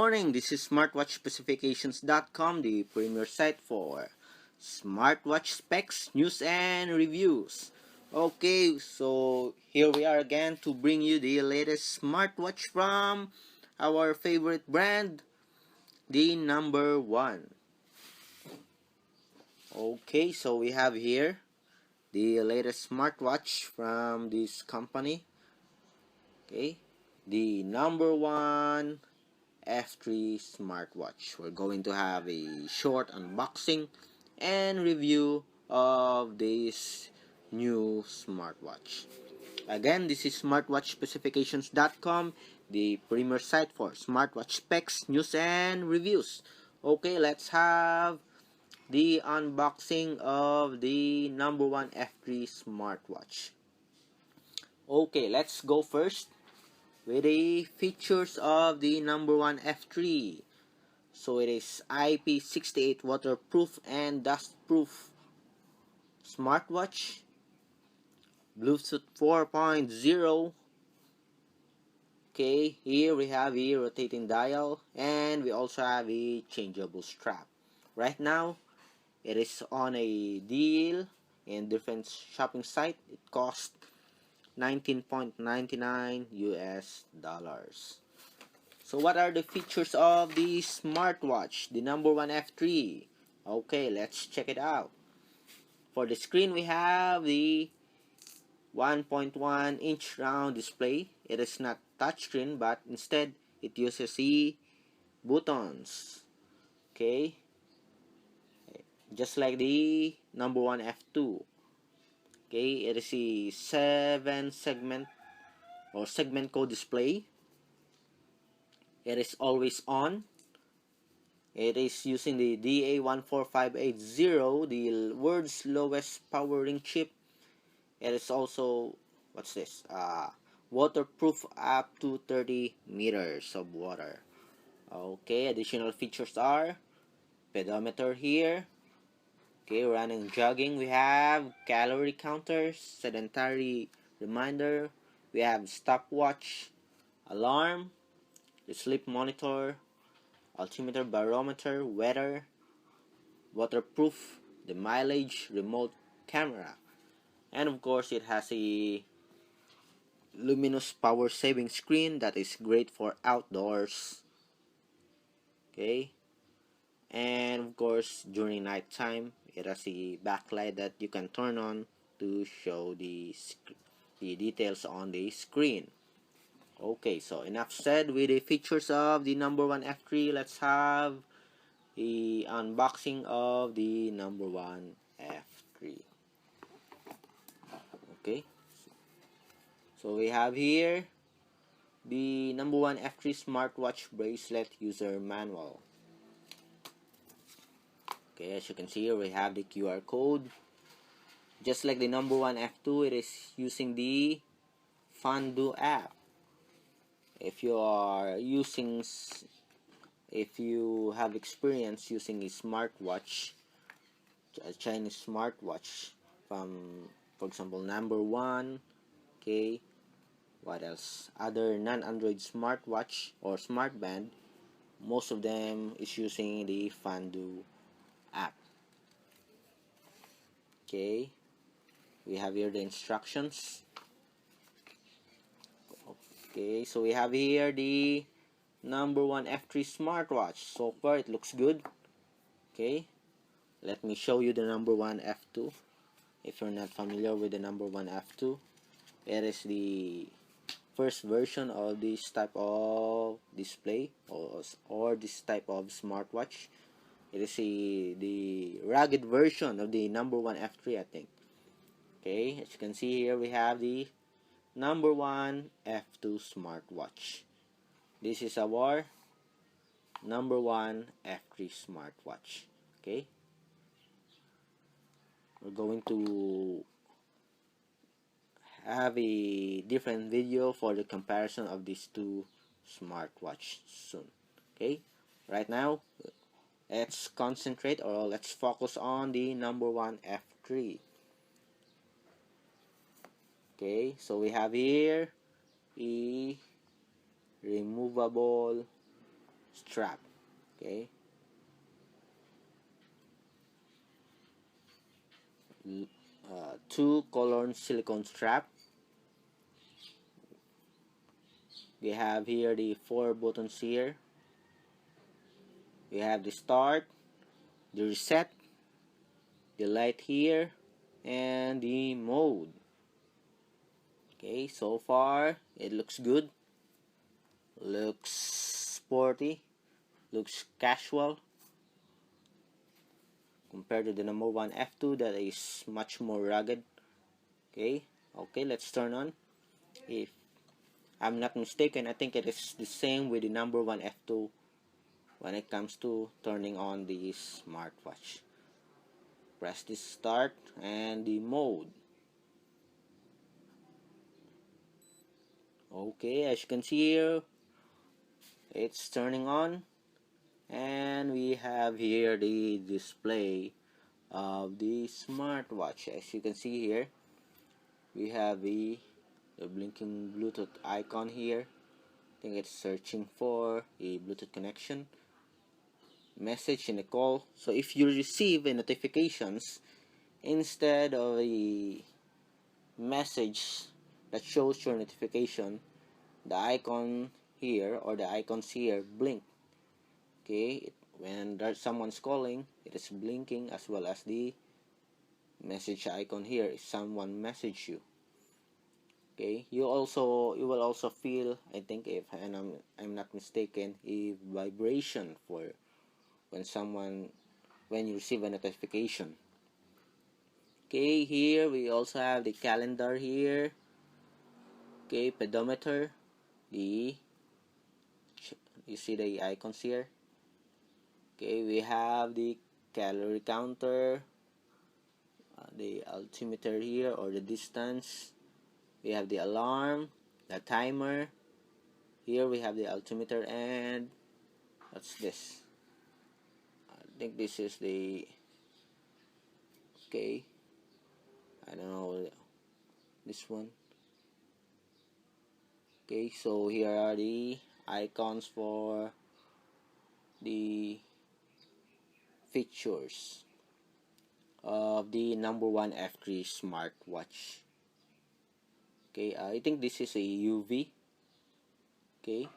morning, this is smartwatchspecifications.com, the premier site for smartwatch specs, news, and reviews. Okay, so here we are again to bring you the latest smartwatch from our favorite brand, the No.1. Okay, so we have here the latest smartwatch from this company. Okay, the No.1 F3 smartwatch. We're going to have a short unboxing and review of this new smartwatch. Again, this is smartwatchspecifications.com, the premier site for smartwatch specs, news, and reviews. Okay, let's have the unboxing of the No.1 F3 smartwatch. Okay, let's go first with the features of the No.1 F3. So it is IP68 waterproof and dustproof smartwatch, Bluetooth 4.0. Okay, here we have a rotating dial, and we also have a changeable strap. Right now, it is on a deal in different shopping site. It costs $19.99 US dollars. So what are the features of the smartwatch, the No.1 F3? Okay, let's check it out. For the screen, we have the 1.1 inch round display. It is not touchscreen, but instead it uses the buttons. Okay, just like the No.1 F2. Okay, it is a 7 segment or segment code display. It is always on. It is using the DA14580, the world's lowest powering chip. It is also, what's this? Waterproof up to 30 meters of water. Okay, additional features are pedometer here. Okay, running jogging. We have calorie counters, sedentary reminder. We have stopwatch, alarm, the sleep monitor, altimeter, barometer, weather, waterproof, the mileage, remote camera, and of course it has a luminous power saving screen that is great for outdoors. Okay, and of course during night time it has a backlight that you can turn on to show the details on the screen. Okay, so enough said with the features of the No.1 F3. Let's have the unboxing of the No.1 F3. Okay, so we have here the No.1 F3 smartwatch bracelet user manual. Okay, as you can see here, we have the QR code. Just like the No.1 F2, it is using the Fandu app. If you have experience using a smartwatch, a Chinese smartwatch from, for example, No.1, okay, what else? Other non-Android smartwatch or smartband, most of them is using the Fandu app. Okay, we have here the instructions. Okay, so we have here the No.1 F3 smartwatch. So far it looks good. Okay, let me show you the No.1 F2. If you're not familiar with the No.1 F2, it is the first version of this type of display or this type of smartwatch. It is the rugged version of the No.1 F3, I think. Okay, as you can see here, we have the No.1 F2 smartwatch. This is our No.1 F3 smartwatch. Okay, we're going to have a different video for the comparison of these two smartwatch soon. Okay, right now let's concentrate, or let's focus on the No.1 F3. Okay, so we have here a removable strap. Okay, two color silicone strap. We have here the 4 buttons here. We have the start, the reset, the light here, and the mode. Okay, so far it looks good, looks sporty, looks casual compared to the No.1 F2 that is much more rugged. Okay, let's turn on. If I'm not mistaken, I think it is the same with the No.1 F2 when it comes to turning on the smartwatch. Press this start and the mode. Okay, as you can see here, it's turning on, and we have here the display of the smartwatch. As you can see here, we have the blinking Bluetooth icon here. I think it's searching for a Bluetooth connection, message, and a call. So if you receive a notifications instead of a message that shows your notification, the icon here or the icons here blink. Okay, when there's someone's calling, it is blinking, as well as the message icon here if someone message you. Okay, you will also feel, I think, if I'm not mistaken, a vibration for when you receive a notification. Okay, here we also have the calendar here. Okay, pedometer, the you see the icons here. Okay, we have the calorie counter, the altimeter here, or the distance. We have the alarm, the timer. Here we have the altimeter, and what's this? I think this is the, okay, I don't know this one. Okay, so here are the icons for the features of the No.1 F3 smartwatch. Okay, I think this is a UV. Okay,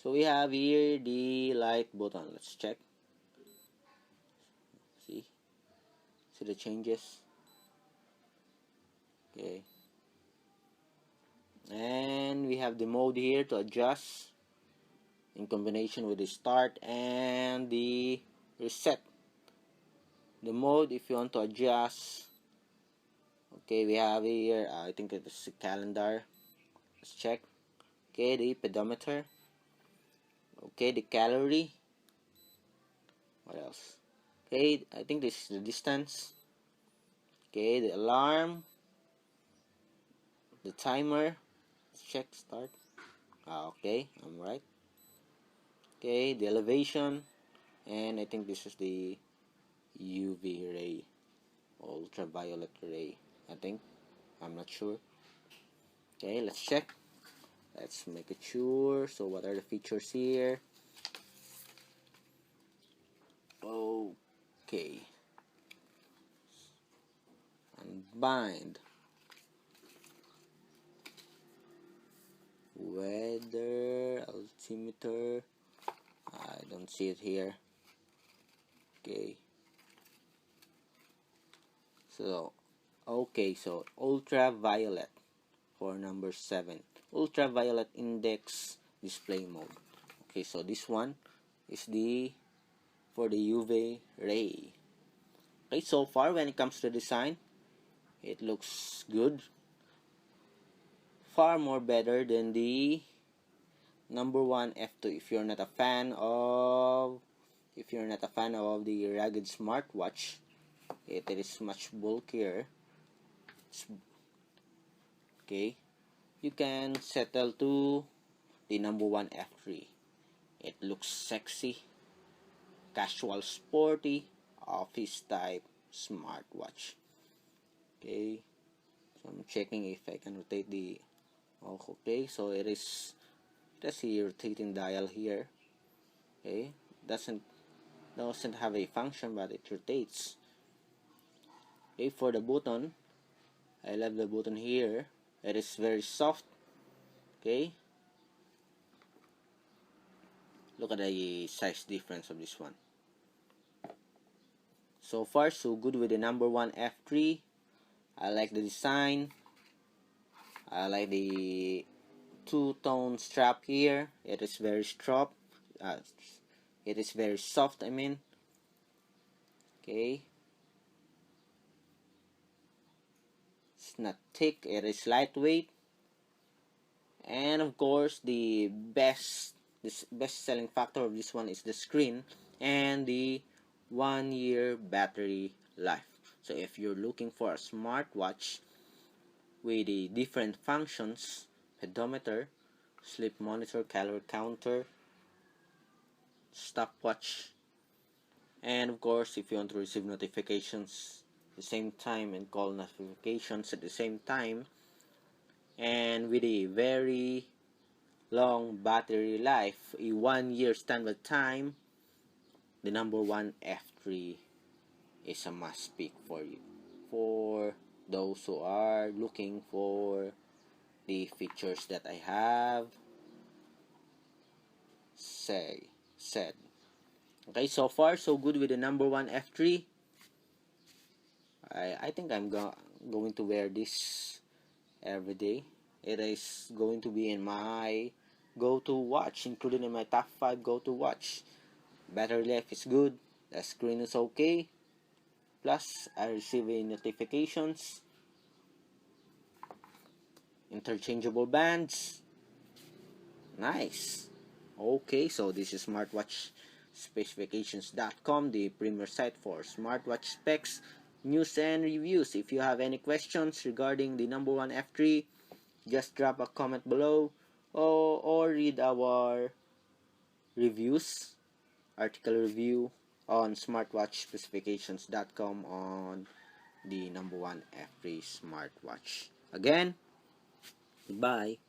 so we have here the light button. Let's check. See the changes. Okay, and we have the mode here to adjust in combination with the start and the reset. The mode, if you want to adjust, okay, we have here, I think it is a calendar. Let's check. Okay, the pedometer. Okay, the calorie. What else? Okay, I think this is the distance. Okay, the alarm, the timer. Let's check start. Okay, I'm right. Okay, the elevation, and I think this is the UV ray, ultraviolet ray. I think, I'm not sure. Okay, let's check. Let's make it sure. So what are the features here? Okay, unbind, weather, altimeter. I don't see it here. Okay, so ultraviolet for number 7, ultraviolet index display mode. Okay, so this one is the for the UV ray. Okay, so far when it comes to design, it looks good, far more better than the No.1 F2. If you're not a fan of the rugged smartwatch, it is much bulkier. Okay, you can settle to the No.1 F3. It looks sexy, casual, sporty, office type smartwatch. Okay, so I'm checking if I can rotate the, okay, so it has a rotating dial here. Okay, doesn't have a function, but it rotates. Okay, for the button, I love the button here. It is very soft. Okay, look at the size difference of this one. So far, so good with the No.1 F3. I like the design. I like the two-tone strap here. It is very uh, it is very soft, I mean. Okay, it's not thick, it is lightweight. And of course, the best selling factor of this one is the screen and the 1 year battery life. So if you're looking for a smartwatch with the different functions, pedometer, sleep monitor, calorie counter, stopwatch, and of course, if you want to receive notifications at the same time and call notifications at the same time, and with a very long battery life, a 1 year standby time, the No.1 F3 is a must pick for you. For those who are looking for the features that I have said. Okay, so far so good with the No.1 F3. I think I'm going to wear this every day. It is going to be in my go-to watch, included in my top 5 go-to watch. Battery life is good, the screen is okay, plus I receive notifications, interchangeable bands. Nice. Okay, so this is Smartwatch Specifications.com, the premier site for smartwatch specs, news, and reviews. If you have any questions regarding the No.1 F3, just drop a comment below, or read our reviews, article review on smartwatchspecifications.com on the No.1 F3 smartwatch. Again, goodbye.